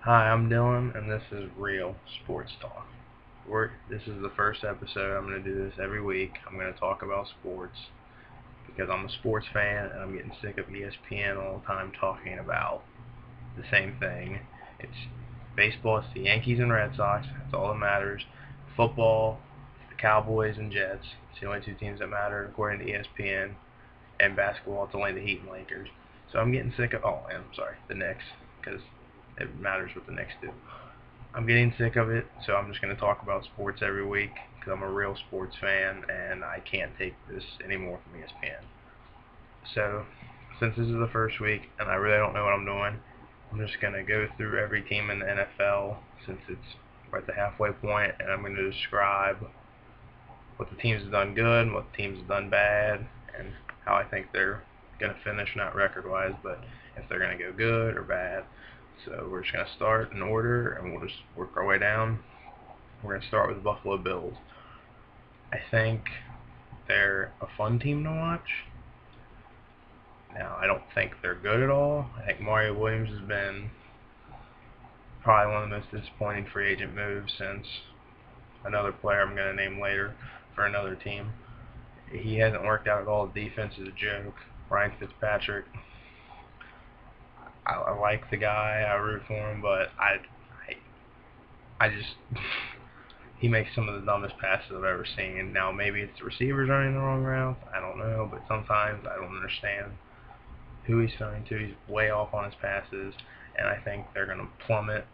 Hi, I'm Dylan, and this is Real Sports Talk. This is the first episode. I'm going to do this every week. I'm going to talk about sports because I'm a sports fan, and I'm getting sick of ESPN all the time talking about the same thing. It's baseball, it's the Yankees and Red Sox. That's all that matters. Football, it's the Cowboys and Jets. It's the only two teams that matter according to ESPN. And basketball, it's only the Heat and Lakers. So I'm getting sick of, and I'm sorry, the Knicks, because it matters what the Knicks do. I'm getting sick of it, so I'm just going to talk about sports every week because I'm a real sports fan and I can't take this anymore from ESPN. So, since this is the first week and I really don't know what I'm doing, I'm just going to go through every team in the NFL since we're at the halfway point, and I'm going to describe what the teams have done good and what the teams have done bad and how I think they're going to finish, not record-wise, but if they're going to go good or bad. So we're just going to start in order, and we'll just work our way down. We're going to start with the Buffalo Bills. I think they're a fun team to watch. Now, I don't think they're good at all. I think Mario Williams has been probably one of the most disappointing free agent moves since another player I'm going to name later for another team. He hasn't worked out at all. The defense is a joke. Ryan Fitzpatrick, I like the guy. I root for him, but I just he makes some of the dumbest passes I've ever seen. Now maybe it's the receivers running the wrong route. I don't know, but sometimes I don't understand who he's throwing to. He's way off on his passes, and I think they're going to plummet.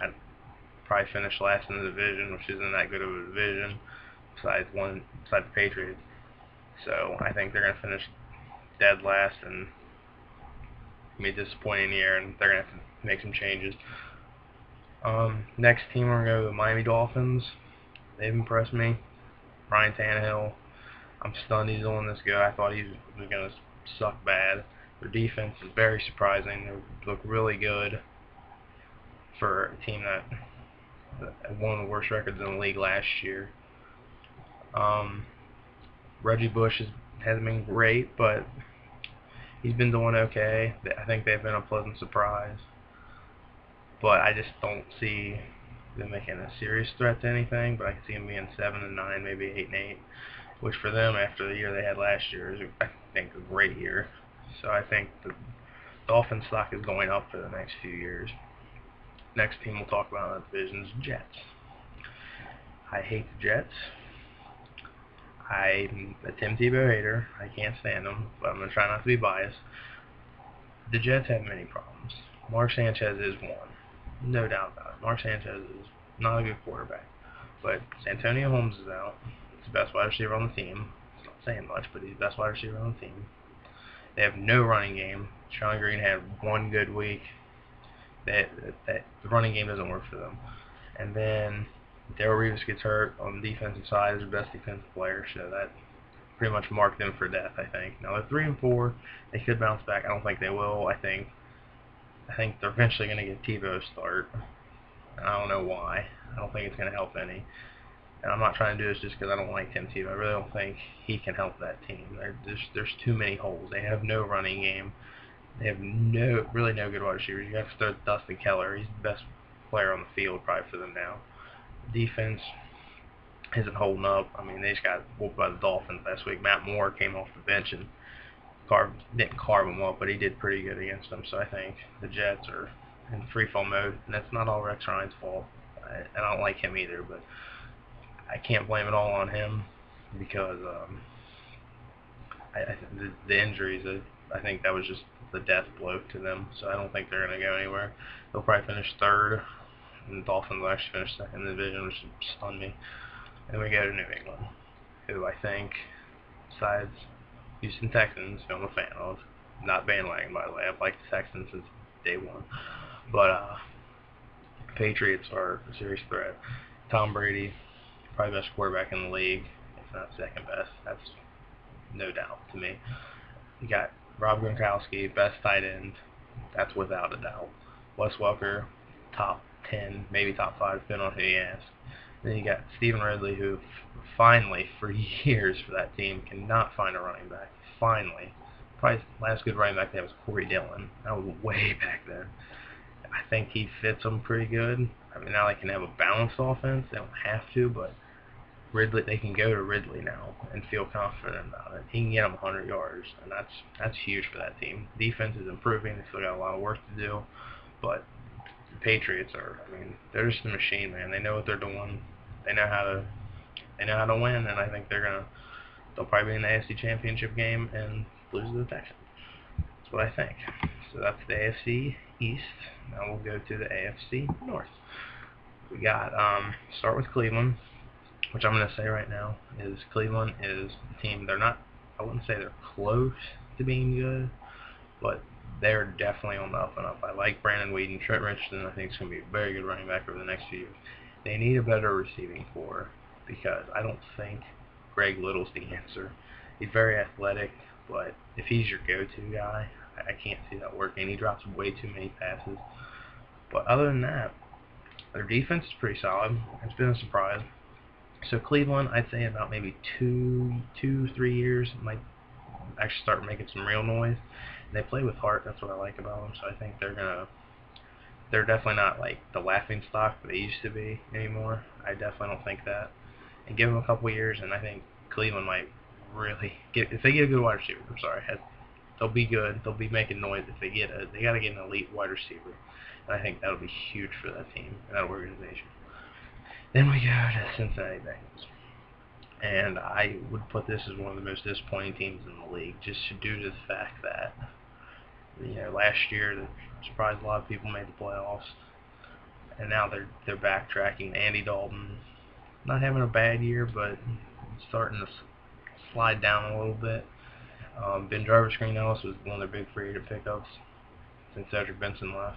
I'd probably finish last in the division, which isn't that good of a division, besides the Patriots. So I think they're going to finish dead last and be a disappointing year, and they're going to have to make some changes. Next team, we're going to go to the Miami Dolphins. They've impressed me. Ryan Tannehill, I'm stunned he's doing this good. I thought he was going to suck bad. Their defense is very surprising. They look really good for a team that had one of the worst records in the league last year. Reggie Bush hasn't been great, but he's been doing okay. I think they've been a pleasant surprise. But I just don't see them making a serious threat to anything. But I can see them being 7-9, maybe 8-8, which for them after the year they had last year is, I think, a great year. So I think the Dolphins stock is going up for the next few years. Next team we'll talk about in the division is Jets. I hate the Jets. I'm a Tim Tebow hater. I can't stand them, but I'm going to try not to be biased. The Jets have many problems. Mark Sanchez is one. No doubt about it. Mark Sanchez is not a good quarterback. But Santonio Holmes is out. He's the best wide receiver on the team. It's not saying much, but he's the best wide receiver on the team. They have no running game. Sean Green had one good week. The running game doesn't work for them. And then Darrelle Revis gets hurt on the defensive side as their best defensive player, so that pretty much marked them for death, I think. Now they're 3-4. They could bounce back. I don't think they will. I think they're eventually going to get Tebow start. And I don't know why. I don't think it's going to help any. And I'm not trying to do this just because I don't like Tim Tebow. I really don't think he can help that team. There's too many holes. They have no running game. They have really no good wide receivers. You have to start Dustin Keller. He's the best player on the field probably for them now. Defense isn't holding up. I mean, they just got whooped by the Dolphins last week. Matt Moore came off the bench and didn't carve them up, but he did pretty good against them. So I think the Jets are in freefall mode, and that's not all Rex Ryan's fault. I don't like him either, but I can't blame it all on him because the injuries. I think that was just the death blow to them. So I don't think they're going to go anywhere. They'll probably finish third, and the Dolphins will actually finish second in the division, which stunned me. And we go to New England, who I think, besides Houston Texans, who I'm a fan of, not bandwagon by the way. I've liked the Texans since day one, but Patriots are a serious threat. Tom Brady, probably best quarterback in the league, if not second best. That's no doubt to me. You got Rob Gronkowski, best tight end. That's without a doubt. Wes Welker, top 10, maybe top 5, depending on who you ask. Then you got Stephen Ridley, who finally, for years for that team, cannot find a running back. Finally. Probably the last good running back they had was Corey Dillon. That was way back then. I think he fits them pretty good. I mean, now they can have a balanced offense. They don't have to, but Ridley, they can go to Ridley now and feel confident about it. He can get them 100 yards, and that's huge for that team. Defense is improving. They still got a lot of work to do, but the Patriots are, I mean, they're just a machine, man. They know what they're doing. They know how to win, and I think they'll probably be in the AFC Championship game and lose to the Texans. That's what I think. So that's the AFC East. Now we'll go to the AFC North. We got start with Cleveland, which I'm going to say right now is Cleveland is a team. They're not. I wouldn't say they're close to being good, but they're definitely on the up and up. I like Brandon Weeden. Trent Richardson, I think, is going to be a very good running back over the next few years. They need a better receiving core because I don't think Greg Little's the answer. He's very athletic, but if he's your go-to guy, I can't see that working. He drops way too many passes. But other than that, their defense is pretty solid. It's been a surprise. So Cleveland, I'd say about maybe 3 years might actually start making some real noise. And they play with heart. That's what I like about them. So I think they're definitely not like the laughing stock they used to be anymore. I definitely don't think that. And give them a couple years, and I think Cleveland might really get, if they get a good wide receiver. They'll be good. They'll be making noise if they got to get an elite wide receiver. And I think that'll be huge for that team and that organization. Then we go to Cincinnati Bengals. And I would put this as one of the most disappointing teams in the league, just due to the fact that, last year that surprised a lot of people, made the playoffs, and now they're backtracking. Andy Dalton, not having a bad year, but starting to slide down a little bit. Ben Jarvis Green Ellis was one of their big free agent pickups since Cedric Benson left,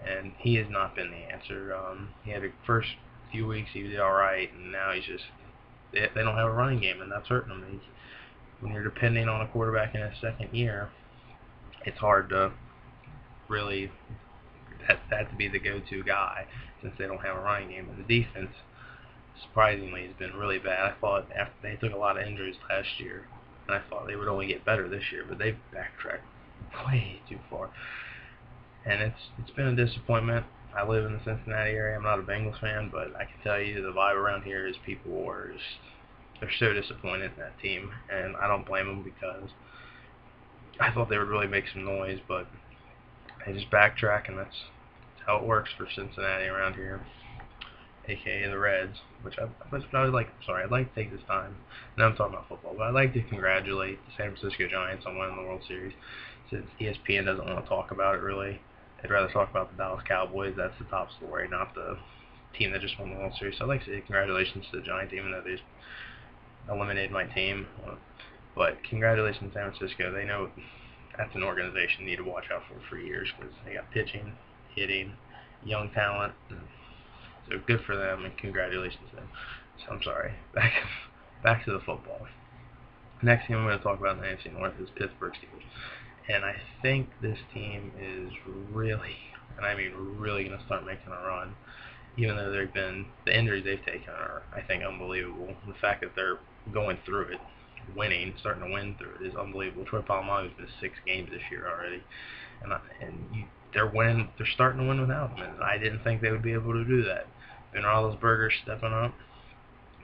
and he has not been the answer. He had the first few weeks he did all right, and now he's just they don't have a running game, and that's hurting them. When you're depending on a quarterback in his second year, it's hard to really that to be the go-to guy since they don't have a running game. And the defense, surprisingly, has been really bad. I thought after they took a lot of injuries last year, and I thought they would only get better this year, but they've backtracked way too far. And it's been a disappointment. I live in the Cincinnati area. I'm not a Bengals fan, but I can tell you the vibe around here is people are just, they're so disappointed in that team, and I don't blame them because I thought they would really make some noise, but they just backtrack, and that's how it works for Cincinnati around here, aka the Reds. I'd like to take this time, and I'm talking about football, but I'd like to congratulate the San Francisco Giants on winning the World Series, since ESPN doesn't want to talk about it really. They'd rather talk about the Dallas Cowboys. That's the top story, not the team that just won the World Series. So I'd like to say congratulations to the Giants, even though they eliminated my team. But congratulations to San Francisco. They know that's an organization you need to watch out for years because they got pitching, hitting, young talent. So good for them, and congratulations to them. So I'm sorry. Back to the football. Next team I'm going to talk about in the AFC North is Pittsburgh Steelers. And I think this team is really, and I mean really, going to start making a run. Even though the injuries they've taken are, I think, unbelievable. The fact that they're going through it, starting to win through it, is unbelievable. Troy Polamalu's been 6 games this year already, they're winning. They're starting to win without him, and I didn't think they would be able to do that. Ben Roethlisberger's stepping up.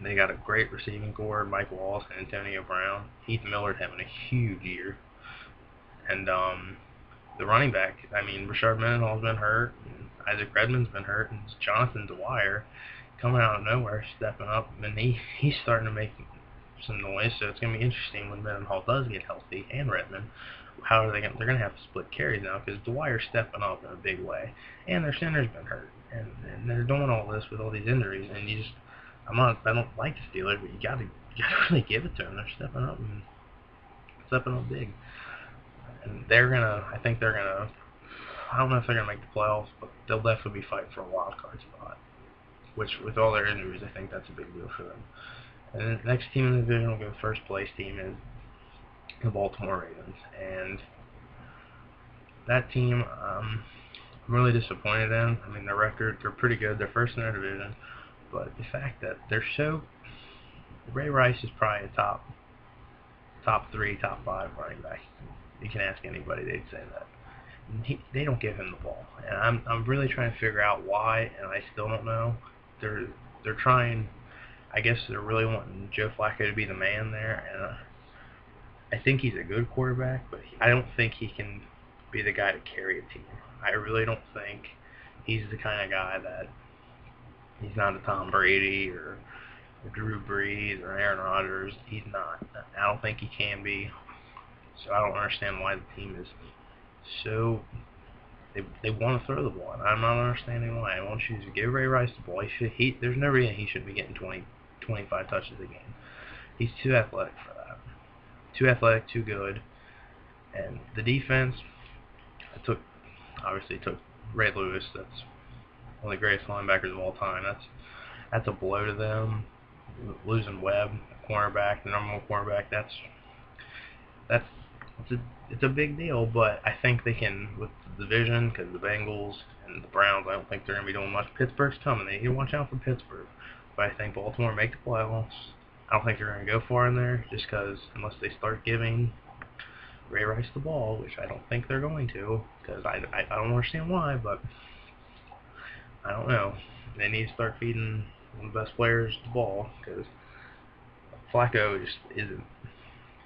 They got a great receiving core: Mike Wallace and Antonio Brown. Heath Miller's having a huge year. And the running back, I mean, Rashard Mendenhall's been hurt, and Isaac Redman's been hurt, and Jonathan Dwyer coming out of nowhere, stepping up, and he's starting to make some noise. So it's going to be interesting when Mendenhall does get healthy, and Redmond. How are they going? They're going to have to split carries now because Dwyer's stepping up in a big way, and their center's been hurt, and they're doing all this with all these injuries, and I don't like the Steelers, but you got to really give it to them. They're stepping up big. And I think they're gonna, I don't know if they're gonna make the playoffs, but they'll definitely be fighting for a wild card spot. Which, with all their injuries, I think that's a big deal for them. And the next team in the division will go first place team is the Baltimore Ravens, and that team, I'm really disappointed in. I mean, their record, they're pretty good. They're first in their division, but the fact that Ray Rice is probably a top 3, top 5 running back. You can ask anybody, they'd say that. they don't give him the ball, and I'm really trying to figure out why, and I still don't know. They're trying. I guess they're really wanting Joe Flacco to be the man there, and I think he's a good quarterback, but I don't think he can be the guy to carry a team. I really don't think he's the kind of guy that he's not a Tom Brady or Drew Brees or Aaron Rodgers. He's not. I don't think he can be. So I don't understand why the team is so they want to throw the ball. And I'm not understanding why. I want you to give Ray Rice the ball. There's no reason he shouldn't be getting 25 touches a game. He's too athletic for that. Too athletic, too good. And the defense, obviously took Ray Lewis. That's one of the greatest linebackers of all time. That's a blow to them. Losing Webb, cornerback, the number one cornerback. That's it's a big deal, but I think they can with the division because the Bengals and the Browns. I don't think they're going to be doing much. Pittsburgh's coming. They need to watch out for Pittsburgh. But I think Baltimore make the playoffs. I don't think they're going to go far in there just because unless they start giving Ray Rice the ball, which I don't think they're going to because I don't understand why, but I don't know. They need to start feeding one of the best players the ball because Flacco just isn't.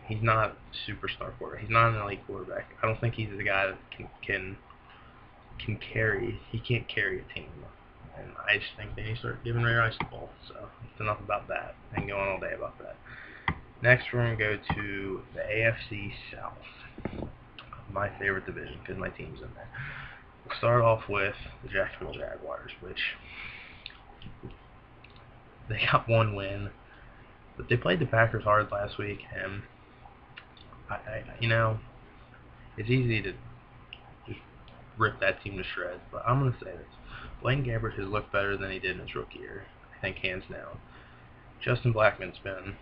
He's not a superstar quarterback. He's not an elite quarterback. I don't think he's the guy that can carry. He can't carry a team. And I just think they need to start giving Ray Rice the ball. So it's enough about that. I can go on all day about that. Next, we're going to go to the AFC South. My favorite division because my team's in there. We'll start off with the Jacksonville Jaguars, which they got one win. But they played the Packers hard last week, and it's easy to just rip that team to shreds, but I'm going to say this. Blaine Gabbert has looked better than he did in his rookie year, I think hands down. Justin Blackmon's been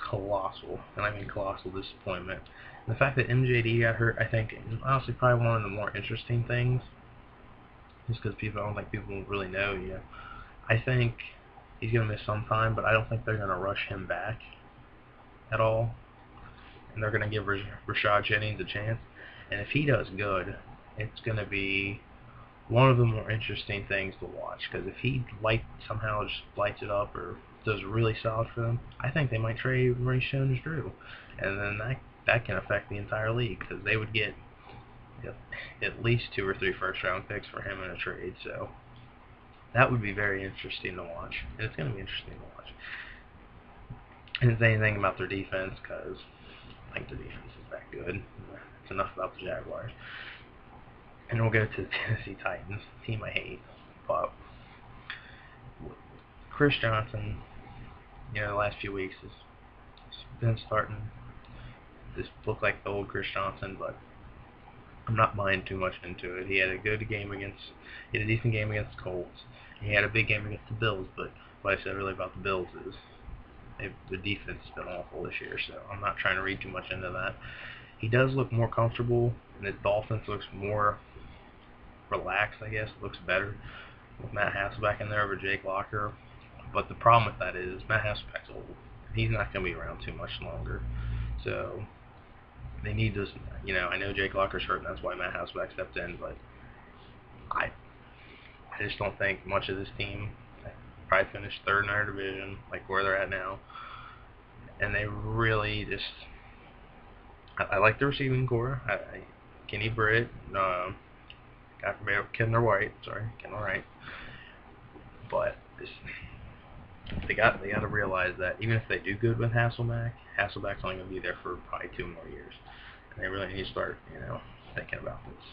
colossal, and I mean colossal disappointment. And the fact that MJD got hurt, I think, is honestly probably one of the more interesting things, just because I don't think people really know yet. I think he's going to miss some time, but I don't think they're going to rush him back at all. And they're going to give Rashad Jennings a chance. And if he does good, it's going to be one of the more interesting things to watch. Because if he somehow just lights it up or does really solid for them, I think they might trade Maurice Jones-Drew. And then that can affect the entire league because they would get at least 2 or 3 first-round picks for him in a trade. So that would be very interesting to watch. And it's going to be interesting to watch. I didn't say anything about their defense because I think their defense is that good. It's enough about the Jaguars. And we'll go to the Tennessee Titans, team I hate. But Chris Johnson, the last few weeks has been starting to look like the old Chris Johnson, but I'm not buying too much into it. He had a decent game against the Colts. He had a big game against the Bills, but what I said really about the Bills is the defense has been awful this year, so I'm not trying to read too much into that. He does look more comfortable, and the offense looks more relaxed, I guess. It looks better with Matt Hasselbeck in there over Jake Locker. But the problem with that is Matt Hasselbeck's old. He's not going to be around too much longer. So they need to, I know Jake Locker's hurt, and that's why Matt Hasselbeck stepped in, but I just don't think much of this team probably finished third in our division, like where they're at now. And they really just, I like the receiving core. Kenny Britt, Kendall Wright. But they got to realize that even if they do good with Hasselbeck's only going to be there for probably 2 more years. And they really need to start, thinking about this.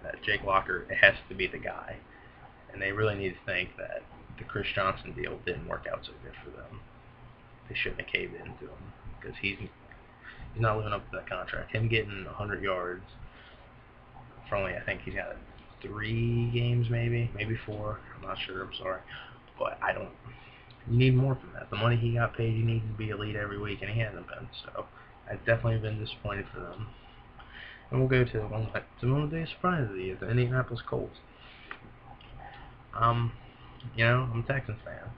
That Jake Locker, it has to be the guy. And they really need to think that the Chris Johnson deal didn't work out so good for them. They shouldn't have caved into him because he's not living up to that contract. Him getting 100 yards for only, I think he's got 3 games maybe 4. I'm not sure. I'm sorry, but you need more from that. The money he got paid, he needs to be elite every week, and he hasn't been. So I've definitely been disappointed for them. And we'll go to one of the biggest surprises of the year, the Indianapolis Colts. I'm a Texans fan,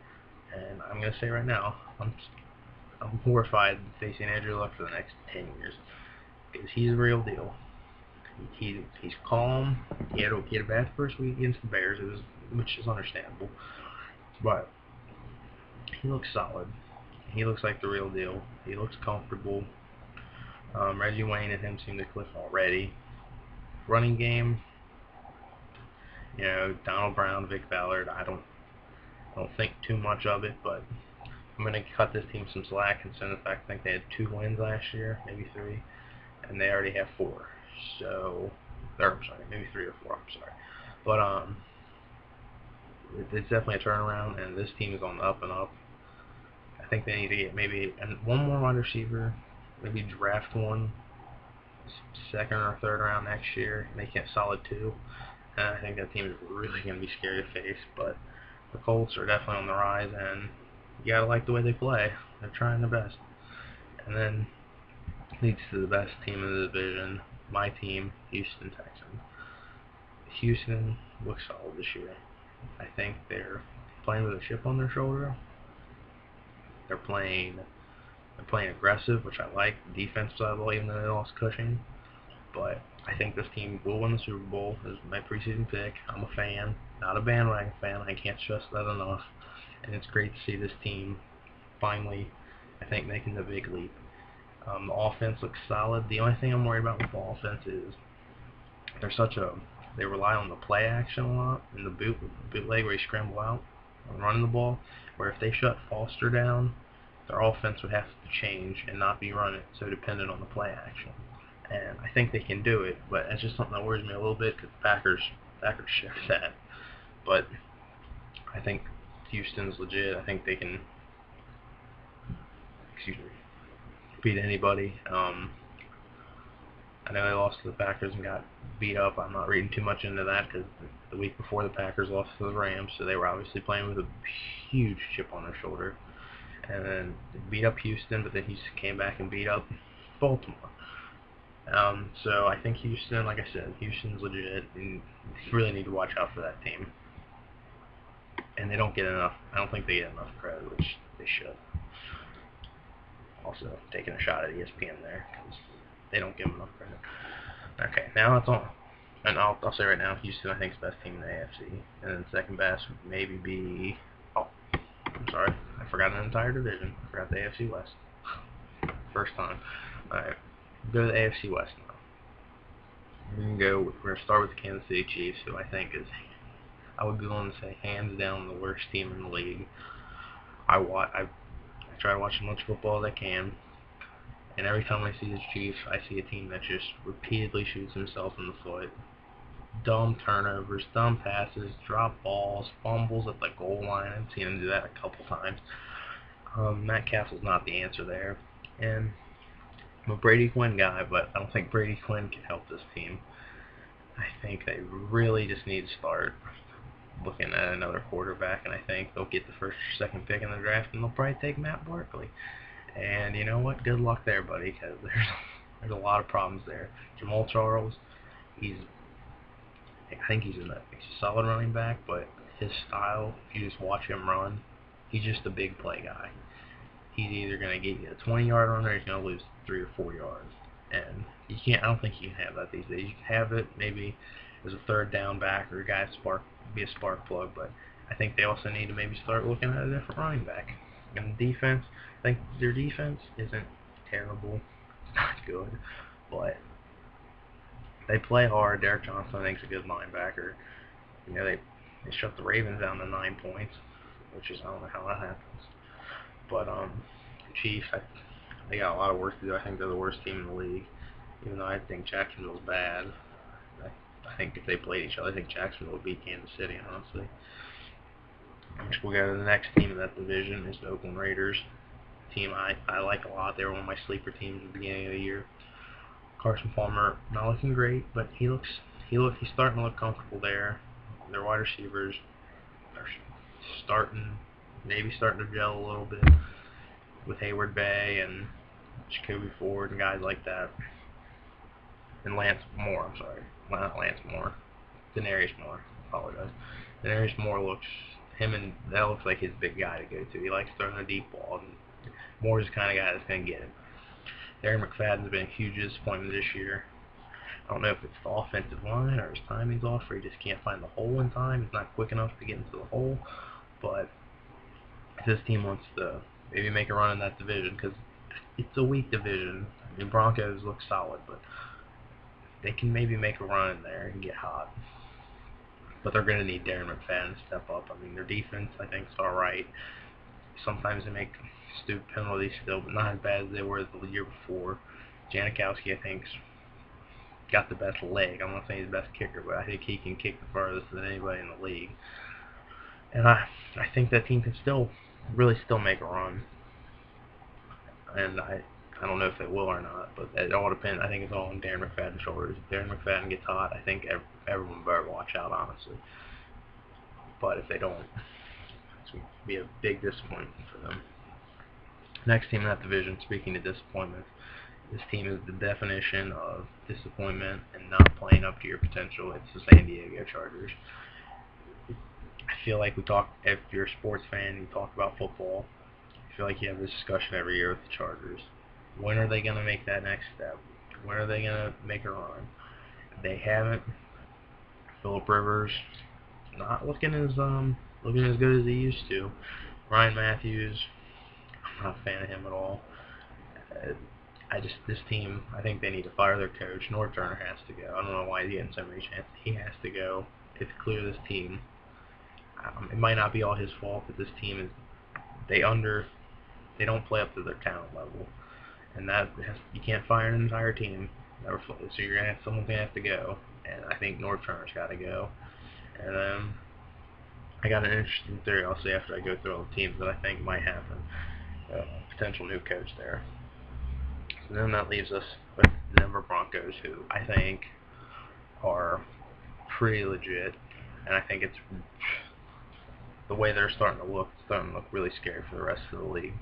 and I'm gonna say right now, I'm horrified facing Andrew Luck for the next 10 years because he's a real deal. He's calm. He had a bad first week against the Bears, which is understandable, but he looks solid. He looks like the real deal. He looks comfortable. Reggie Wayne and him seem to click already. Running game, Donald Brown, Vic Ballard. I don't think too much of it, but I'm gonna cut this team some slack considering the fact I think they had 2 wins last year, maybe 3, and they already have 4. So, or I'm sorry, maybe 3 or 4. I'm sorry, but it's definitely a turnaround, and this team is on the up and up. I think they need to get maybe one more wide receiver, maybe draft one, second or third round next year, make it solid 2. And I think that team is really going to be scary to face, but the Colts are definitely on the rise, and you gotta like the way they play. They're trying their best. And then leads to the best team in the division, my team, Houston Texans. Houston looks solid this year. I think they're playing with a chip on their shoulder. They're playing aggressive, which I like. The defense side of the ball, even though they lost Cushing. But I think this team will win the Super Bowl. This is my preseason pick. I'm a fan, not a bandwagon fan. I can't stress that enough. And it's great to see this team finally, I think, making the big leap. The offense looks solid. The only thing I'm worried about with the offense is they rely on the play action a lot in the bootleg where you scramble out and running the ball. Where if they shut Foster down, their offense would have to change and not be running so dependent on the play action. And I think they can do it, but it's just something that worries me a little bit because the Packers share that. But I think Houston's legit. I think they can, beat anybody. I know they lost to the Packers and got beat up. I'm not reading too much into that because the week before the Packers lost to the Rams, so they were obviously playing with a huge chip on their shoulder. And then they beat up Houston, but then Houston came back and beat up Baltimore. So I think Houston, like I said, Houston's legit, and you really need to watch out for that team. And they don't get enough. I don't think they get enough credit, which they should. Also, taking a shot at ESPN there because they don't give them enough credit. Okay, now that's all. And I'll say right now, Houston I think is the best team in the AFC, and then second best would maybe be. Oh, I'm sorry, I forgot an entire division. I forgot the AFC West. First time. All right, go to the AFC West now. We're gonna start with the Kansas City Chiefs, who I think is, I would be willing to say, hands down the worst team in the league. I try to watch as much football as I can, and every time I see the Chiefs, I see a team that just repeatedly shoots himself in the foot. Dumb turnovers, dumb passes, drop balls, fumbles at the goal line. I've seen him do that a couple times. Matt Castle's not the answer there, and I'm a Brady Quinn guy, but I don't think Brady Quinn can help this team. I think they really just need to start looking at another quarterback, and I think they'll get the first or second pick in the draft, and they'll probably take Matt Barkley. And you know what? Good luck there, buddy, because there's a lot of problems there. Jamal Charles, I think he's a solid running back, but his style, if you just watch him run, he's just a big play guy. He's either going to get you a 20-yard run or he's going to lose 3 or 4 yards. And I don't think you can have that these days. You can have it maybe as a third down back or a guy be a spark plug, but I think they also need to maybe start looking at a different running back. And the defense, I think their defense isn't terrible. It's not good, but they play hard. Derek Johnson, I think, is a good linebacker. They shut the Ravens down to 9 points, which is, I don't know how that happens. But the Chiefs, they got a lot of work to do. I think they're the worst team in the league, even though I think Jacksonville's bad. I think if they played each other, I think Jacksonville would beat Kansas City, honestly. We'll go to the next team in that division is the Oakland Raiders. Team I like a lot. They were one of my sleeper teams at the beginning of the year. Carson Palmer not looking great, but he's starting to look comfortable there. Their wide receivers are maybe starting to gel a little bit with Hayward Bay and Jacoby Ford and guys like that. And Lance Moore, I'm sorry. Not Lance Moore. Denarius Moore. I apologize. Denarius Moore looks like his big guy to go to. He likes throwing the deep ball, and Moore's the kind of guy that's going to get it. Darren McFadden's been a huge disappointment this year. I don't know if it's the offensive line or his timing's off, or he just can't find the hole in time. He's not quick enough to get into the hole. But if this team wants to maybe make a run in that division, because it's a weak division. I mean, Broncos look solid, but they can maybe make a run in there and get hot. But they're going to need Darren McFadden to step up. I mean, their defense, I think, is all right. Sometimes they make stupid penalties still, but not as bad as they were the year before. Janikowski, I think, got the best leg. I'm not saying he's the best kicker, but I think he can kick the farthest than anybody in the league. And I think that team can still make a run. And I don't know if they will or not, but it all depends. I think it's all on Darren McFadden's shoulders. If Darren McFadden gets hot, I think everyone better watch out, honestly. But if they don't, it's going to be a big disappointment for them. Next team in that division, speaking of disappointment, this team is the definition of disappointment and not playing up to your potential. It's the San Diego Chargers. I feel like if you're a sports fan, you talk about football, I feel like you have this discussion every year with the Chargers. When are they going to make that next step? When are they going to make a run? They haven't. Phillip Rivers not looking as good as he used to. Ryan Matthews, I'm not a fan of him at all. This team, I think they need to fire their coach. Norv Turner has to go. I don't know why he's getting so many chances. He has to go. It's clear this team. It might not be all his fault, but this team is they don't play up to their talent level, and you can't fire an entire team. So someone's gonna have to go, and I think Norv Turner's got to go. And I got an interesting theory I'll say after I go through all the teams that I think might happen. Potential new coach there. So then that leaves us with the Denver Broncos, who I think are pretty legit, and I think it's the way they're starting to look really scary for the rest of the league.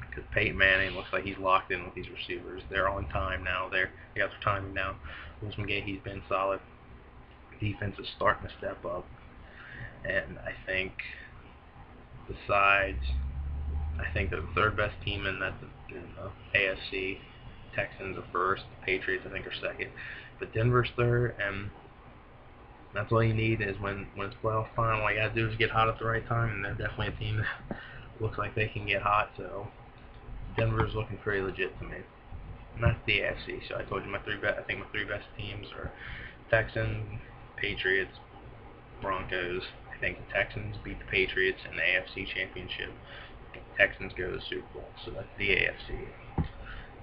Because Peyton Manning looks like he's locked in with these receivers. They're on time now. They got their timing down. Willis McGahee's been solid. Defense is starting to step up, and I think besides, I think they're the third best team in the AFC. Texans are first. Patriots, I think, are second. But Denver's third, and that's all you need is when it's playoff time, all you got to do is get hot at the right time, and they're definitely a team that looks like they can get hot. So Denver's looking pretty legit to me. And that's the AFC. So I told you I think my three best teams are Texans, Patriots, Broncos. I think the Texans beat the Patriots in the AFC Championship. The Texans go to the Super Bowl. So that's the AFC.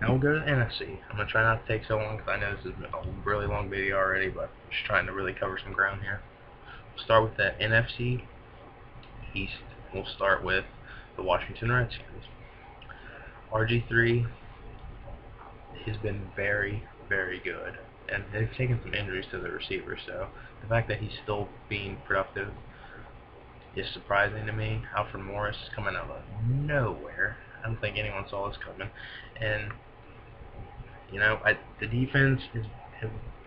Now we'll go to the NFC. I'm going to try not to take so long because I know this is a really long video already, but I'm just trying to really cover some ground here. We'll start with the NFC East. We'll start with the Washington Redskins. RG3 has been very, very good, and they've taken some injuries to the receivers, so the fact that he's still being productive is surprising to me. Alfred Morris is coming out of nowhere. I don't think anyone saw this coming, and the defense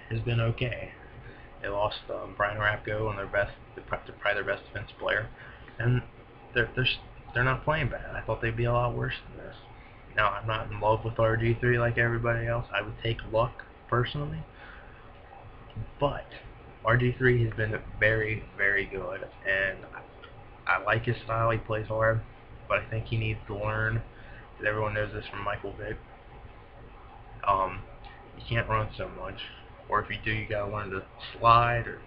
has been okay. They lost Brian Rapko and probably their best defensive player, and they're not playing bad. I thought they'd be a lot worse than this. Now, I'm not in love with RG3 like everybody else. I would take Luck personally, but RG3 has been very, very good, and I like his style. He plays hard, but I think he needs to learn. Because everyone knows this from Michael Vick. You can't run so much, or if you do, you gotta learn to slide or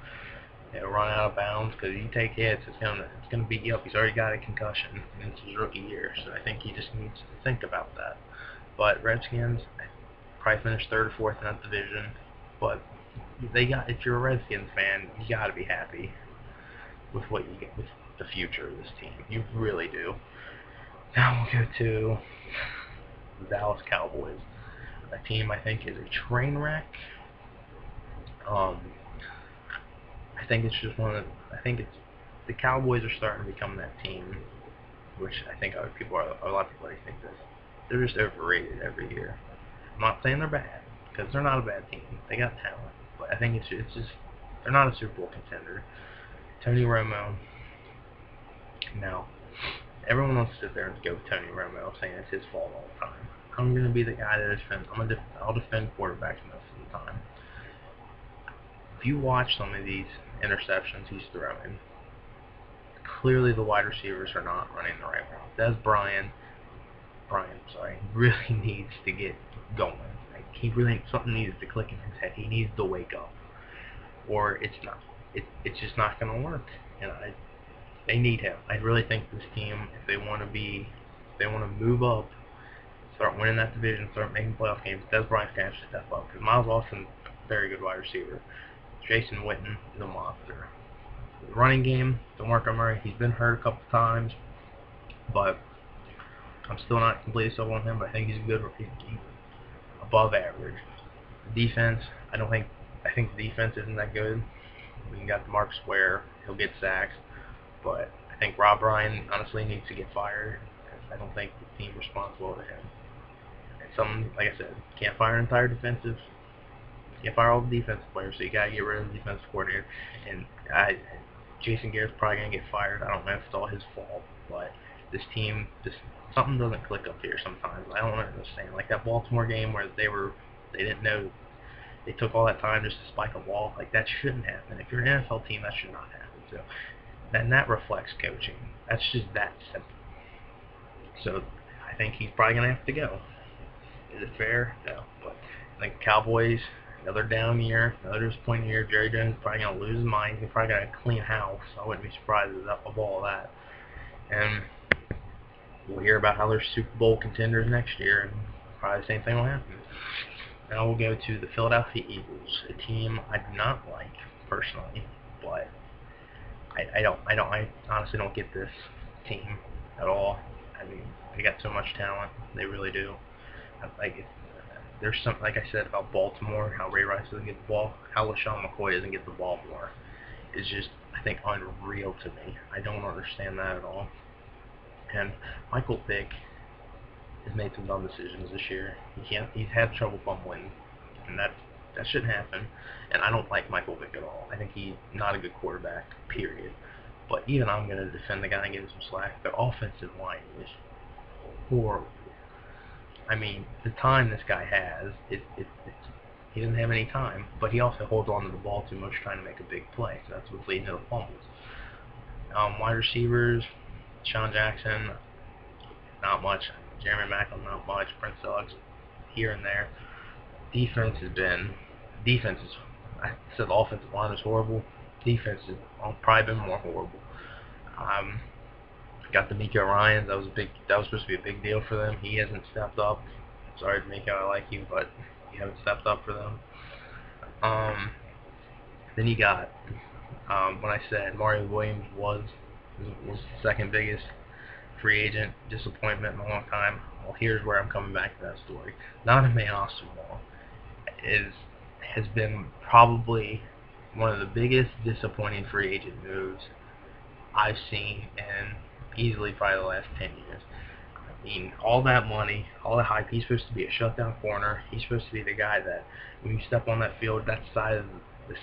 run out of bounds. Because if you take hits, it's gonna beat you up. He's already got a concussion, and it's his rookie year, so I think he just needs to think about that. But Redskins probably finished third or fourth in that division, but if you're a Redskins fan, you gotta be happy with what you get with the future of this team. You really do. Now we'll go to the Dallas Cowboys. A team I think is a train wreck. I think it's just the Cowboys are starting to become that team, which I think a lot of people think this. They're just overrated every year. I'm not saying they're bad, because they're not a bad team. They got talent, but I think it's just they're not a Super Bowl contender. Tony Romo. Now, everyone wants to sit there and go with Tony Romo, saying it's his fault all the time. I'm going to be the guy that I'll defend quarterbacks most of the time. if you watch some of these interceptions he's throwing, clearly the wide receivers are not running the right route. Dez Bryant, really needs to get going. Like, something needs to click in his head. He needs to wake up, or it's it's just not going to work. And they need him. I really think this team, if they want to move up, start winning that division, start making playoff games, Dez Bryant's going to have to step up. Because Miles Austin, very good wide receiver. Jason Witten is a monster. The running game, DeMarco Murray, he's been hurt a couple times, but I'm still not completely sold on him. But I think he's good, above average. The defense, I think the defense isn't that good. We got DeMarcus Ware, he'll get sacks, but I think Rob Ryan honestly needs to get fired. I don't think the team responds well to him. And like I said, can't fire an entire defensive. You can't fire all the defensive players, so you gotta get rid of the defensive coordinator. And Jason Garrett's probably gonna get fired. I don't know if it's all his fault, but this team, something doesn't click up here sometimes. I don't understand. Like that Baltimore game where they didn't know, they took all that time just to spike a ball. Like, that shouldn't happen. If you're an NFL team, that should not happen. So, and that reflects coaching. That's just that simple. So I think he's probably gonna have to go. Is it fair? No. But I think Cowboys, another down year, another disappointing year. Jerry Jones is probably gonna lose his mind. He's probably gonna clean house. I wouldn't be surprised of all that. And we'll hear about how they're Super Bowl contenders next year, and probably the same thing will happen. Now we'll go to the Philadelphia Eagles, a team I do not like personally, but I honestly don't get this team at all. I mean, they got so much talent, they really do. There's something, like I said about Baltimore, how Ray Rice doesn't get the ball, how LaShawn McCoy doesn't get the ball more, is just, I think, unreal to me. I don't understand that at all. And Michael Vick has made some dumb decisions this year. He's had trouble fumbling, and that shouldn't happen. And I don't like Michael Vick at all. I think he's not a good quarterback, period. But even I'm going to defend the guy and give him some slack. The offensive line is horrible. I mean, the time this guy has, he doesn't have any time, but he also holds on to the ball too much trying to make a big play. So that's what's leading to the fumbles. Wide receivers, Sean Jackson, not much. Jeremy Maclin, not much. Prince Suggs, here and there. Defense, I said the offensive line is horrible. Defense has probably been more horrible. Got D'Amico Ryans. That was supposed to be a big deal for them. He hasn't stepped up. Sorry, D'Amico, I like you, but you haven't stepped up for them. Then you got, when I said Mario Williams was the second biggest free agent disappointment in a long time. Well, here's where I'm coming back to that story. Donovan Oswalt has been probably one of the biggest disappointing free agent moves I've seen in easily probably the last 10 years. I mean, all that money, all the hype. He's supposed to be a shutdown corner. He's supposed to be the guy that when you step on that field, the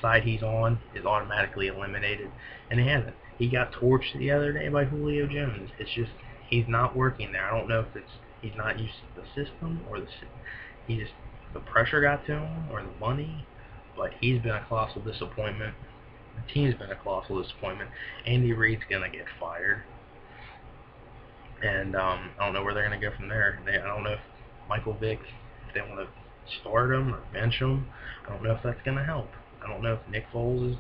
side he's on is automatically eliminated, and he hasn't. He got torched the other day by Julio Jones. It's just, he's not working there. I don't know if he's not used to the system, or the pressure got to him, or the money, but he's been a colossal disappointment. The team's been a colossal disappointment. Andy Reid's gonna get fired, and I don't know where they're gonna go from there. I don't know if Michael Vick, if they want to start him or bench him. I don't know if that's gonna help. I don't know if Nick Foles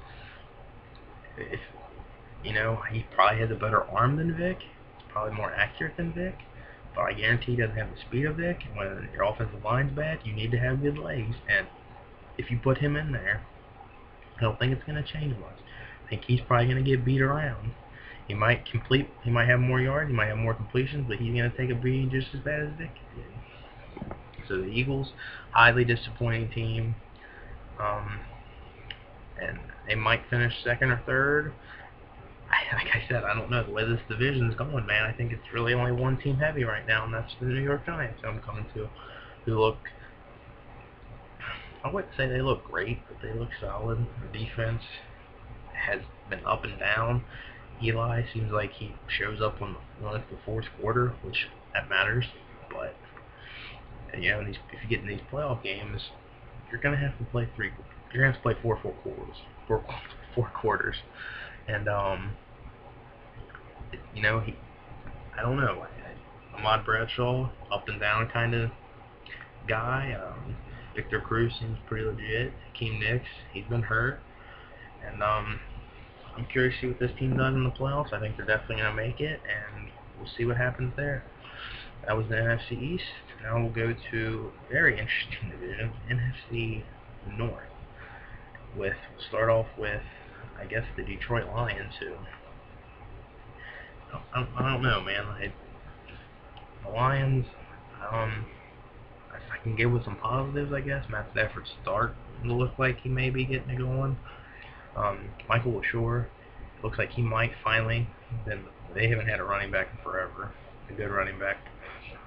he probably has a better arm than Vic. He's probably more accurate than Vic. But I guarantee he doesn't have the speed of Vic. And when your offensive line's bad, you need to have good legs. And if you put him in there, I don't think it's going to change much. I think he's probably going to get beat around. He might have more yards, he might have more completions, but he's going to take a beating just as bad as Vic did. So the Eagles, highly disappointing team. And they might finish second or third. Like I said, I don't know the way this division's going, man. I think it's really only one team heavy right now, and that's the New York Giants. I'm coming to, who look, I wouldn't say they look great, but they look solid. Their defense has been up and down. Eli seems like he shows up when it's the fourth quarter, which that matters. But if you get in these playoff games, you're gonna have to play you're gonna have to play four quarters, and I don't know. Ahmad Bradshaw, up and down kind of guy. Victor Cruz seems pretty legit. Hakeem Nicks, he's been hurt, and I'm curious to see what this team does in the playoffs. I think they're definitely gonna make it, and we'll see what happens there. That was the NFC East. Now we'll go to a very interesting division, NFC North. We'll start off with, I guess, the Detroit Lions, who I don't know, man. The Lions, I can get with some positives, I guess. Matt Stafford's start to look like he may be getting it going. Michael LaSure, looks like he might finally. They haven't had a running back in forever, a good running back.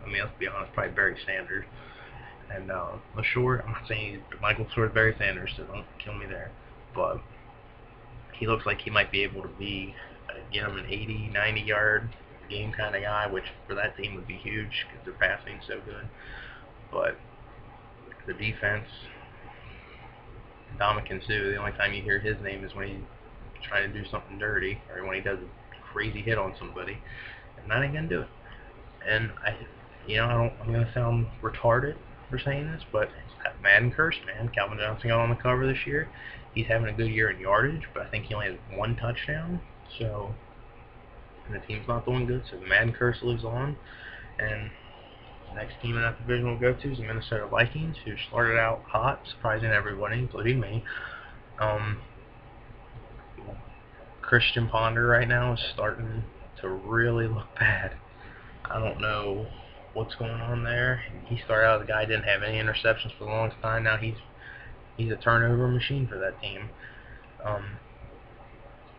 I mean, let's be honest, probably Barry Sanders. And LaSure, I'm not saying Michael LaSure is Barry Sanders, so don't kill me there. But he looks like he might be able to be, get him an 80, 90-yard game kind of guy, which for that team would be huge because their passing is so good. But the defense, Ndamukong Suh, the only time you hear his name is when he's trying to do something dirty or when he does a crazy hit on somebody, and that ain't gonna do it. And I'm gonna sound retarded for saying this, but it's Madden curse, man. Calvin Johnson got on the cover this year. He's having a good year in yardage, but I think he only has one touchdown. So, and the team's not doing good. So the Madden curse lives on, and the next team in that division we'll go to is the Minnesota Vikings, who started out hot, surprising everybody, including me. Christian Ponder right now is starting to really look bad. I don't know what's going on there. He started out as a guy who didn't have any interceptions for the longest time. Now he's a turnover machine for that team.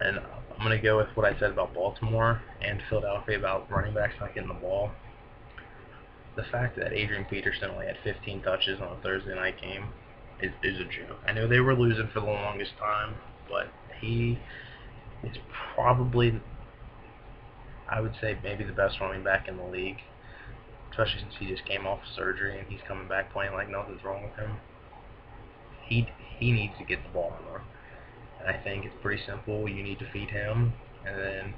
And I'm going to go with what I said about Baltimore and Philadelphia about running backs not getting the ball. The fact that Adrian Peterson only had 15 touches on a Thursday night game is a joke. I know they were losing for the longest time, but he is probably, I would say, maybe the best running back in the league, especially since he just came off surgery and he's coming back playing like nothing's wrong with him. He needs to get the ball more. And I think it's pretty simple. You need to feed him, and then,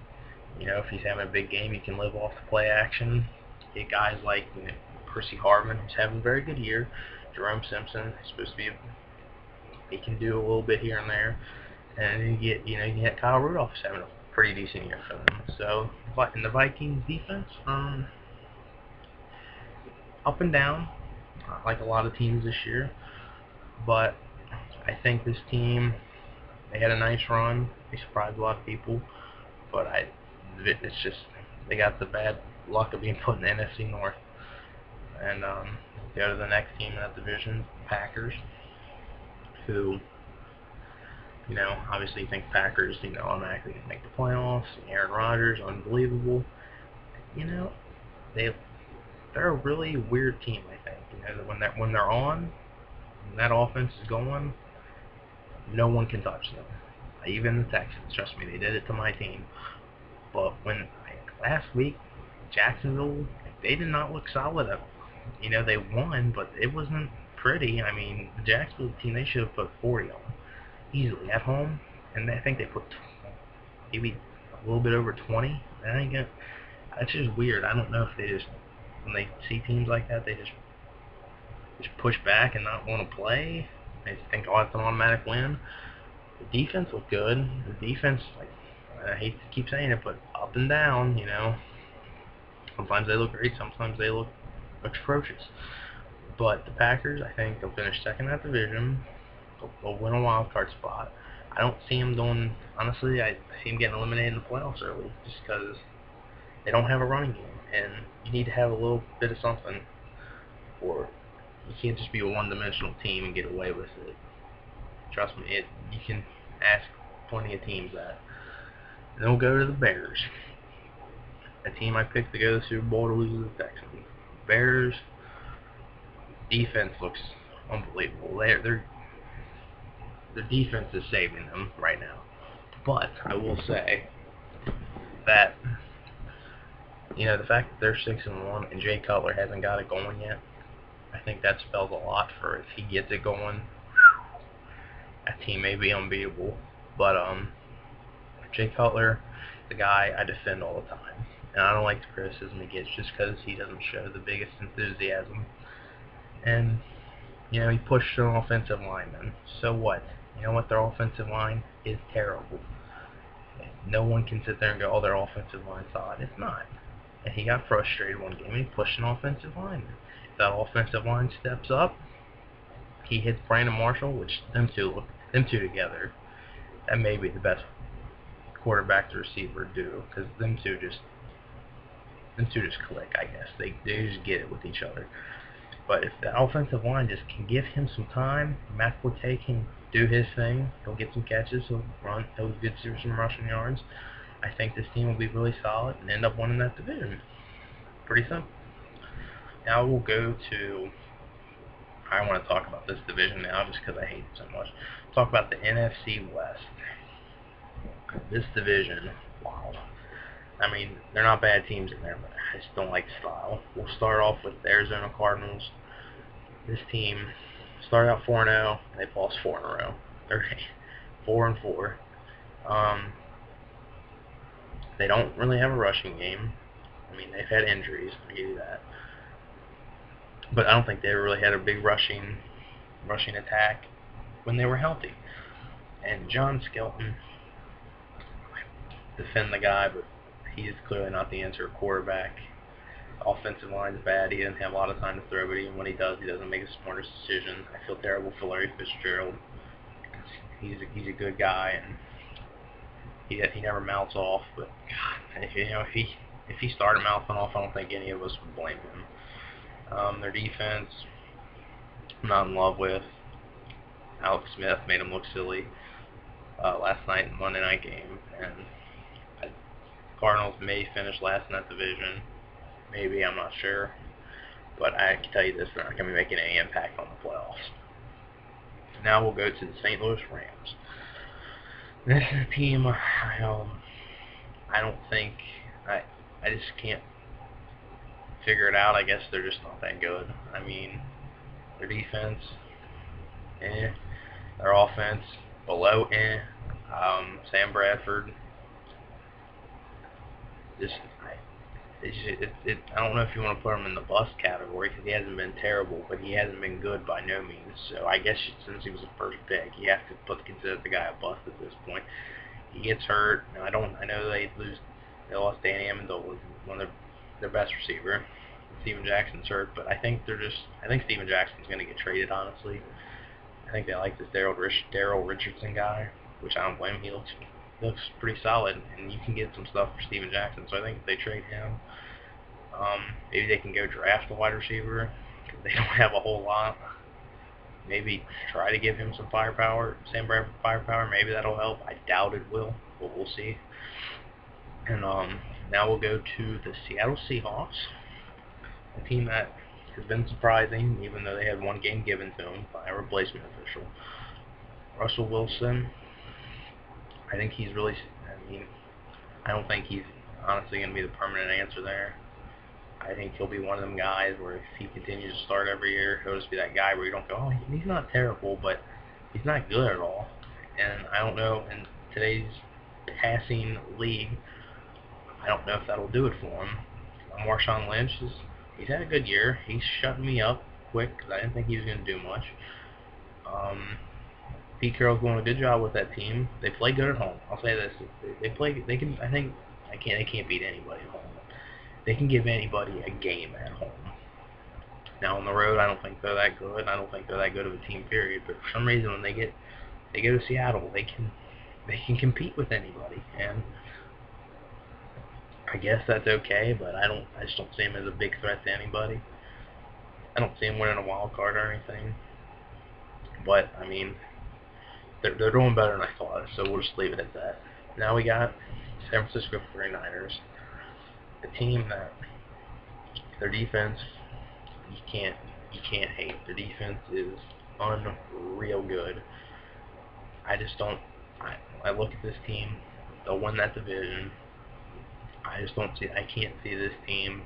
if he's having a big game, you can live off the play action. Get guys like Percy Harvin, who's having a very good year. Jerome Simpson is supposed to be, he can do a little bit here and there. And you get Kyle Rudolph who's having a pretty decent year for them. So, in the Vikings defense, up and down, like a lot of teams this year. But I think this team, they had a nice run. They surprised a lot of people. But it's just, they got the bad luck of being put in the NFC North. And go to the next team in that division, Packers, who, obviously you think Packers, automatically going to make the playoffs. Aaron Rodgers, unbelievable. They're a really weird team, I think. When they're on, when that offense is going, no one can touch them. Even the Texans, trust me, they did it to my team. But last week, Jacksonville, they did not look solid. They won, but it wasn't pretty. I mean, the Jacksonville team, they should have put 40 on them easily at home, and I think they put maybe a little bit over 20. That's just weird. I don't know if they just, when they see teams like that, they just push back and not want to play. They just think, oh, it's an automatic win. The defense looked good. The defense, I hate to keep saying it, but up and down, Sometimes they look great, sometimes they look atrocious. But the Packers, I think they'll finish second in that division. They'll win a wild card spot. I don't see them going, honestly, I see them getting eliminated in the playoffs early just because they don't have a running game. And you need to have a little bit of something, or you can't just be a one-dimensional team and get away with it. Trust me, you can ask plenty of teams that. And then we'll go to the Bears. A team I picked to go to the Super Bowl to lose to the Texans. Bears defense looks unbelievable. Their defense is saving them right now. But I will say that the fact that they're 6-1 and Jay Cutler hasn't got it going yet, I think that spells a lot for if he gets it going. that team may be unbeatable. But Jay Cutler, the guy I defend all the time, and I don't like the criticism he gets just because he doesn't show the biggest enthusiasm. And he pushed an offensive lineman. So what? You know what? Their offensive line is terrible. No one can sit there and go, "Oh, their offensive line's solid." It's not. And he got frustrated one game and he pushed an offensive lineman. If that offensive line steps up, he hits Brandon Marshall, which them two together, that may be the best quarterback to receiver duo, because them two just click. I guess they just get it with each other. But if the offensive line just can give him some time, Matt Forte can do his thing. He'll get some catches. He'll get some rushing yards. I think this team will be really solid and end up winning that division. Pretty simple. Now we'll go to. I want to talk about this division now just because I hate it so much. Talk about the NFC West. This division, wow. I mean, they're not bad teams in there, but I just don't like the style. We'll start off with the Arizona Cardinals. This team started out 4-0. They've lost 4 in a row. They're 4-4. They don't really have a rushing game. I mean, they've had injuries. I'll give you that. But I don't think they ever really had a big rushing attack when they were healthy. And John Skelton, defend the guy, but he is clearly not the answer quarterback. Offensive line is bad. He doesn't have a lot of time to throw, but even when he does, he doesn't make the smartest decision. I feel terrible for Larry Fitzgerald. He's a good guy, and he never mouths off. But God, if he started mouthing off, I don't think any of us would blame him. Their defense, I'm not in love with. Alex Smith made him look silly last night in the Monday night game, and Cardinals may finish last in that division. Maybe, I'm not sure. But I can tell you this, they're not going to be making any impact on the playoffs. Now we'll go to the St. Louis Rams. This is a team I don't think, I just can't figure it out. I guess they're just not that good. I mean, their defense, their offense, below, Sam Bradford, I don't know if you want to put him in the bust category because he hasn't been terrible, but he hasn't been good by no means. So I guess since he was the first pick, you have to consider the guy a bust at this point. He gets hurt. I know they lost Danny Amendola, one of their best receiver. Steven Jackson's hurt, but I think Steven Jackson's going to get traded. Honestly, I think they like this Daryl Richardson guy, which I don't blame him. He looks pretty solid, and you can get some stuff for Steven Jackson. So I think if they trade him, maybe they can go draft a wide receiver because they don't have a whole lot. Maybe try to give him some firepower, Sam Bradford firepower. Maybe that'll help. I doubt it will, but we'll see. And now we'll go to the Seattle Seahawks, a team that has been surprising, even though they had one game given to them by a replacement official. Russell Wilson, I think he's really, I don't think he's honestly going to be the permanent answer there. I think he'll be one of them guys where if he continues to start every year, he'll just be that guy where you don't go, oh, he's not terrible, but he's not good at all. And I don't know, in today's passing league, I don't know if that'll do it for him. Marshawn Lynch, he's had a good year. He's shutting me up quick because I didn't think he was going to do much. Pete Carroll's doing a good job with that team. They play good at home. I'll say this: they can't beat anybody at home. They can give anybody a game at home. Now on the road, I don't think they're that good. I don't think they're that good of a team, period. But for some reason, when they go to Seattle, they can compete with anybody, and I guess that's okay. But I just don't see them as a big threat to anybody. I don't see them winning a wild card or anything. But I mean, they're doing better than I thought, so we'll just leave it at that. Now we got San Francisco 49ers, a team that their defense you can't hate. Their defense is unreal good. I just don't. I look at this team, they'll win that division. I can't see this team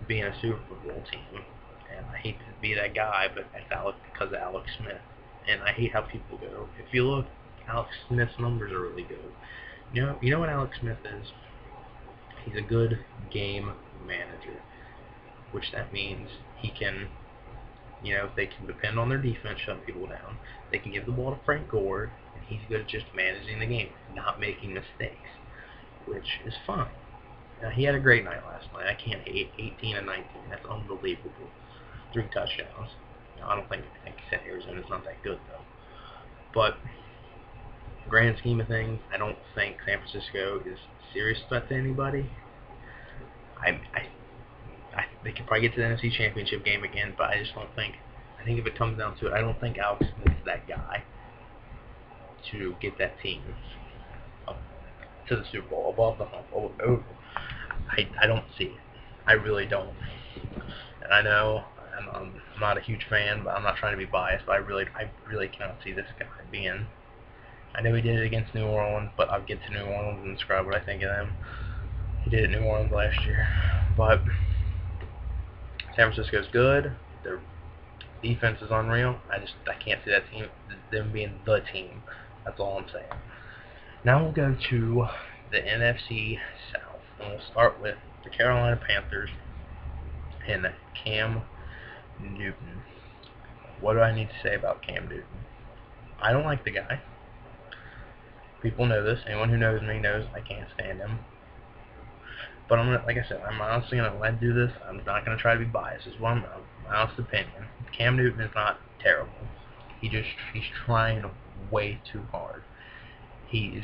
being a Super Bowl team. And I hate to be that guy, but that's because of Alex Smith. and I hate how people go. If you look, Alex Smith's numbers are really good. You know what Alex Smith is? He's a good game manager, which that means he can, they can depend on their defense, shut people down. They can give the ball to Frank Gore, and he's good at just managing the game, not making mistakes, which is fine. Now, he had a great night last night. I can't hate 18 and 19. That's unbelievable. 3 touchdowns. I think he said Arizona's not that good though. But grand scheme of things, I don't think San Francisco is a serious threat to anybody. They could probably get to the NFC Championship game again, but I just don't think. I think if it comes down to it, I don't think Alex Smith is that guy to get that team up to the Super Bowl, above the hump, over. I don't see it. I really don't. And I know I'm not a huge fan, but I'm not trying to be biased, but I really cannot see this guy being. I know he did it against New Orleans, but I'll get to New Orleans and describe what I think of them. He did it in New Orleans last year, but San Francisco's good. Their defense is unreal. I can't see that team, them being the team. That's all I'm saying. Now we'll go to the NFC South, and we'll start with the Carolina Panthers and Cam Newton. What do I need to say about Cam Newton? I don't like the guy. People know this. Anyone who knows me knows I can't stand him. But like I said, I'm honestly gonna let him do this. I'm not gonna try to be biased. It's my honest opinion. Cam Newton is not terrible. He's trying way too hard. He's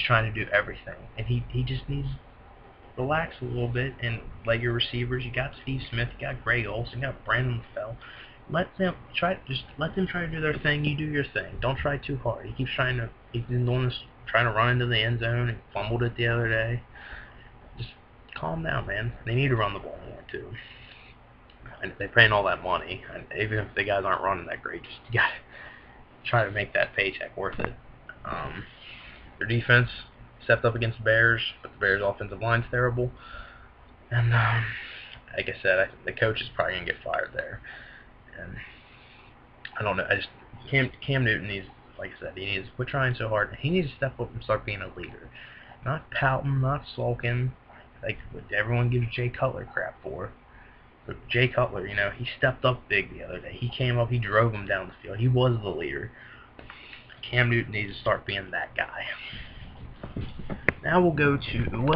trying to do everything, and he just needs to relax a little bit and let your receivers. You got Steve Smith, you got Greg Olsen, you got Brandon LaFell. Let them try to do their thing. You do your thing. Don't try too hard. He's been doing this, trying to run into the end zone and fumbled it the other day. Just calm down, man. They need to run the ball more too. And they're paying all that money, and even if the guys aren't running that great, just you gotta try to make that paycheck worth it. Their defense stepped up against the Bears, but the Bears' offensive line's terrible. And like I said, the coach is probably gonna get fired there. And I don't know. Cam Newton needs, like I said, he needs to quit trying so hard. He needs to step up and start being a leader, not pouting, not sulking, like what everyone gives Jay Cutler crap for. But Jay Cutler, he stepped up big the other day. He came up, he drove him down the field. He was the leader. Cam Newton needs to start being that guy. Now we'll go to,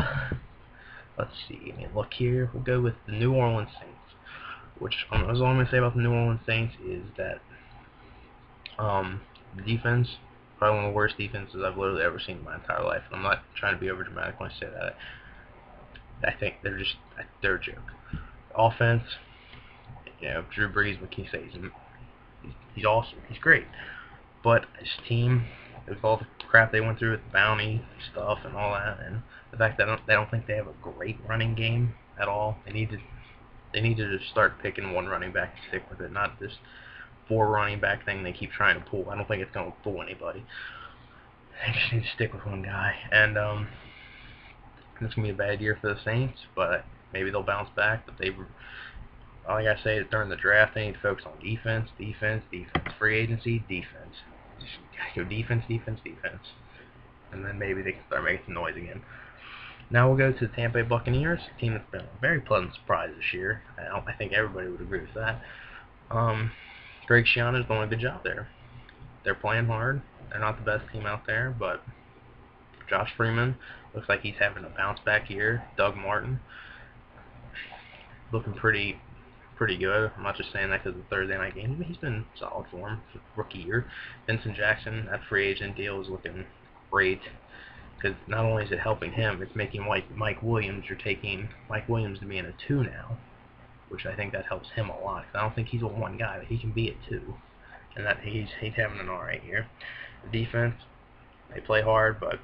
let's see, let me look here. We'll go with the New Orleans Saints. Which, all I'm going to say about the New Orleans Saints is that the defense, probably one of the worst defenses I've literally ever seen in my entire life. And I'm not trying to be over dramatic when I say that. I think they're a joke. Offense, Drew Brees, what can you say? He's awesome. He's great. But his team, with all the crap they went through with the bounty stuff and all that, and the fact that they don't think they have a great running game at all, they need to just start picking one running back and stick with it, not this 4 running back thing they keep trying to pull. I don't think it's going to fool anybody. They just need to stick with one guy. And it's going to be a bad year for the Saints, but maybe they'll bounce back. But like I say, during the draft, they need to focus on defense. Free agency, defense. Just go defense. And then maybe they can start making some noise again. Now we'll go to the Tampa Bay Buccaneers, a team that's been a very pleasant surprise this year. I think everybody would agree with that. Greg Schiano's doing a good job there. They're playing hard. They're not the best team out there, but Josh Freeman looks like he's having a bounce back year. Doug Martin looking pretty good. I'm not just saying that because of the Thursday night game, but he's been solid for him for rookie year. Vincent Jackson, that free agent deal is looking great. Because not only is it helping him, it's making Mike Williams. You're taking Mike Williams to being a 2 now, which I think that helps him a lot. Cause I don't think he's a 1 guy, but he can be a 2, and that he's having an alright year. The defense, they play hard, but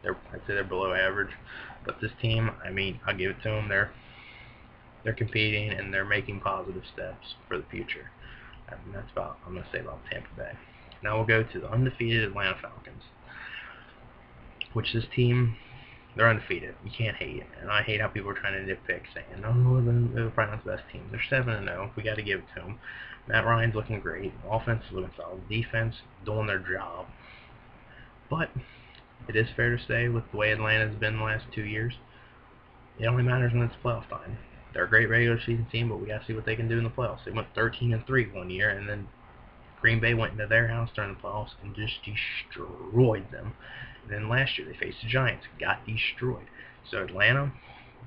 I'd say they're below average. But this team, I'll give it to them. They're competing and they're making positive steps for the future. And that's about I'm going to say about Tampa Bay. Now we'll go to the undefeated Atlanta Falcons. Which this team, They're undefeated. You can't hate. And I hate how people are trying to nitpick, saying, "Oh, they're probably not the best team." They're 7-0. We got to give it to them. Matt Ryan's looking great. Offense is looking solid. Defense doing their job. But it is fair to say, with the way Atlanta's been the last 2 years, it only matters when it's playoff time. They're a great regular season team, but we got to see what they can do in the playoffs. They went 13-3 one year, and then Green Bay went into their house during the playoffs and just destroyed them. And then last year they faced the Giants, got destroyed. So Atlanta,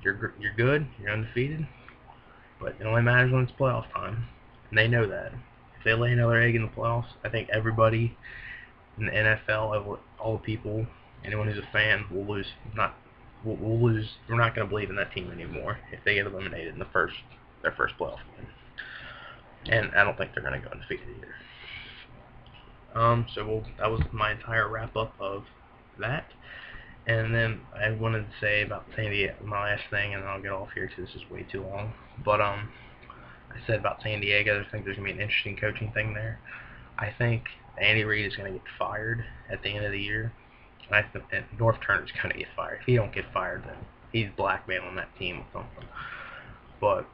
you're good, you're undefeated, but it only matters when it's playoff time, and they know that. If they lay another egg in the playoffs, I think everybody in the NFL, all the people, anyone who's a fan, will lose. We'll lose. We're not going to believe in that team anymore if they get eliminated in their first playoff game. And I don't think they're going to go undefeated either. That was my entire wrap up of that. And then I wanted to say about San Diego, my last thing, and then I'll get off here because this is way too long. But I said about San Diego, I think there's going to be an interesting coaching thing there. I think Andy Reid is going to get fired at the end of the year. And Norv Turner's going to get fired. If he don't get fired, then he's blackmailing that team or something. But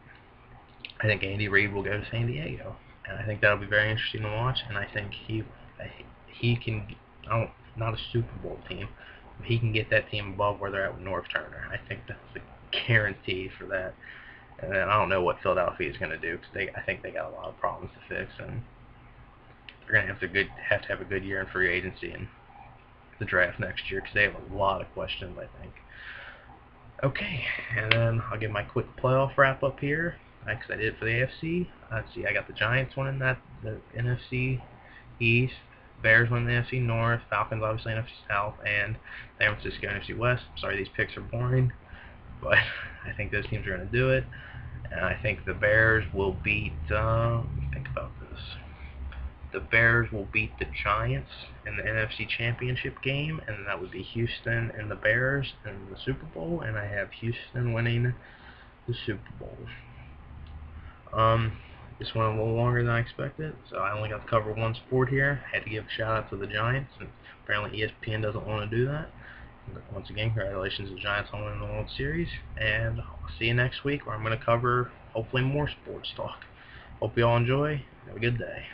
I think Andy Reid will go to San Diego, and I think that'll be very interesting to watch. And I think he can, not a Super Bowl team, but he can get that team above where they're at with Norv Turner. I think that's a guarantee for that. And then I don't know what Philadelphia is going to do, because I think they got a lot of problems to fix, and they're going to have to have a good year in free agency and the draft next year, because they have a lot of questions, I think. Okay, and then I'll give my quick playoff wrap up here, because I did it for the AFC. Let's see, I got the Giants winning the NFC East, Bears winning the NFC North, Falcons obviously NFC South, and San Francisco NFC West. Sorry, these picks are boring, but I think those teams are going to do it. And I think the Bears will beat, think about this. The Bears will beat the Giants in the NFC Championship game, and that would be Houston and the Bears in the Super Bowl, and I have Houston winning the Super Bowl. This went a little longer than I expected, so I only got to cover one sport here. I had to give a shout out to the Giants, and apparently ESPN doesn't want to do that. Once again, congratulations to the Giants on winning the World Series, and I'll see you next week where I'm going to cover hopefully more sports talk. Hope you all enjoy. Have a good day.